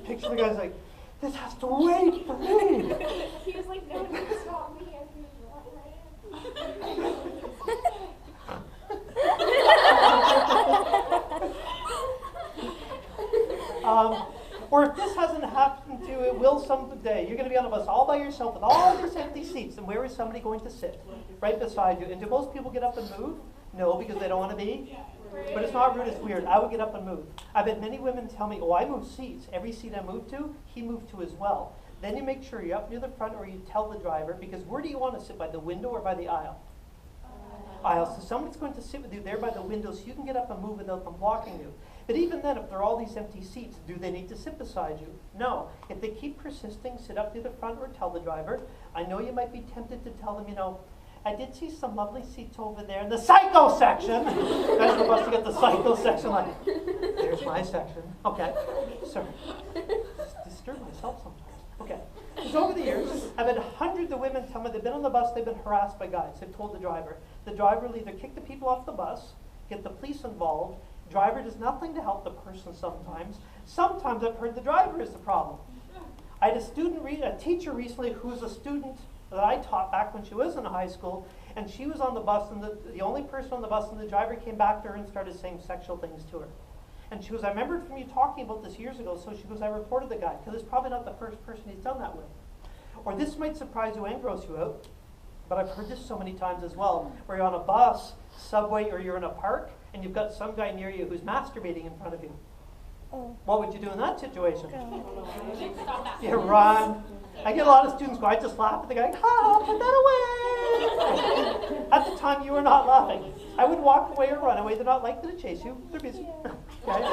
picture the guy's like, this has to wait for me. He was like, no one can stop me. I can Or if this hasn't happened to you, it will someday. You're going to be on a bus all by yourself with all these empty seats, and where is somebody going to sit? Right beside you. And do most people get up and move? No, because they don't want to be. But it's not rude, it's weird. I would get up and move. I've had many women tell me, oh, I move seats. Every seat I move to, he moved to as well. Then you make sure you're up near the front, or you tell the driver, because where do you want to sit, by the window or by the aisle? Aisle. So somebody's going to sit with you there by the window so you can get up and move without them blocking you. But even then, if there are all these empty seats, do they need to sit beside you? No. If they keep persisting, sit up near the front or tell the driver. I know you might be tempted to tell them, you know, I did see some lovely seats over there in the psycho section. Guys are supposed to get the psycho section like, there's my section. Okay, sorry. Disturb myself sometimes. Okay. Because over the years, I've had hundreds of women tell me they've been on the bus, they've been harassed by guys. They've told the driver. The driver will either kick the people off the bus, get the police involved. Driver does nothing to help the person sometimes. Sometimes I've heard the driver is the problem. I had a teacher recently who was a student that I taught back when she was in high school, and she was on the bus, and the only person on the bus, and the driver came back to her and started saying sexual things to her. And she goes, I remembered from you talking about this years ago, so she goes, I reported the guy, because it's probably not the first person he's done that with. Or this might surprise you and gross you out, but I've heard this so many times as well, where you're on a bus, subway, or you're in a park, and you've got some guy near you who's masturbating in front of you. What would you do in that situation? You run. I get a lot of students go, I just laugh at the guy, put that away. At the time, you were not laughing. I would walk away or run away. They're not likely to chase you. They're busy. Okay?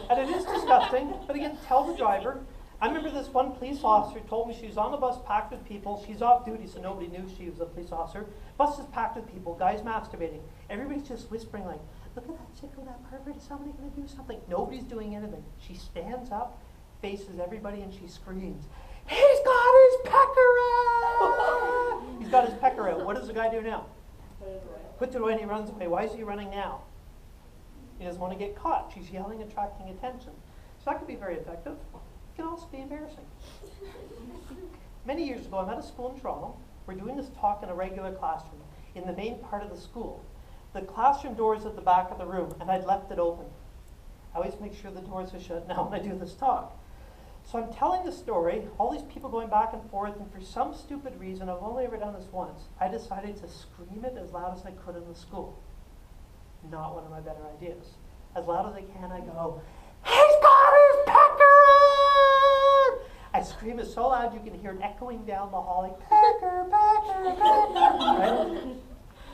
And it is disgusting, but again, tell the driver. I remember this one police officer told me she was on the bus packed with people. She's off duty, so nobody knew she was a police officer. Bus is packed with people, guys masturbating. Everybody's just whispering like, look at that sicko, that pervert, is somebody going to do something? Nobody's doing anything. She stands up, faces everybody, and she screams, he's got his pecker out! He's got his pecker out. What does the guy do now? Puts it away and he runs away. Why is he running now? He doesn't want to get caught. She's yelling, attracting attention. So that could be very effective. It can also be embarrassing. Many years ago, I'm at a school in Toronto. We're doing this talk in a regular classroom in the main part of the school. The classroom door is at the back of the room, and I'd left it open. I always make sure the doors are shut now when I do this talk. So I'm telling the story, all these people going back and forth, and for some stupid reason, I've only ever done this once, I decided to scream it as loud as I could in the school. Not one of my better ideas. As loud as I can, I go, he's got his pecker out! I scream it so loud you can hear it echoing down the hall, like, pecker, pecker, pecker, right?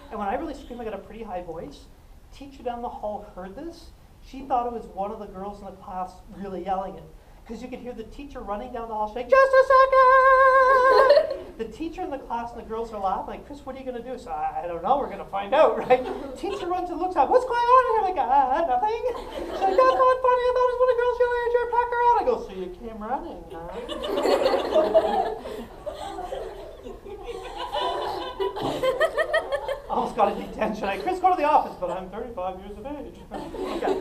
And when I really screamed, I got a pretty high voice. Teacher down the hall heard this. She thought it was one of the girls in the class really yelling it. Because you could hear the teacher running down the hall saying, just a second! The teacher in the class and the girls are laughing, like, Chris, what are you going to do? So I don't know, we're going to find out, right? Teacher runs and looks at, what's going on here? Like, nothing. She's like, that's not funny, I thought it was one of the girls yelling at your pecker out. I go, so you came running, huh? Almost got a detention. Chris, go to the office, but I'm 35 years of age. Okay.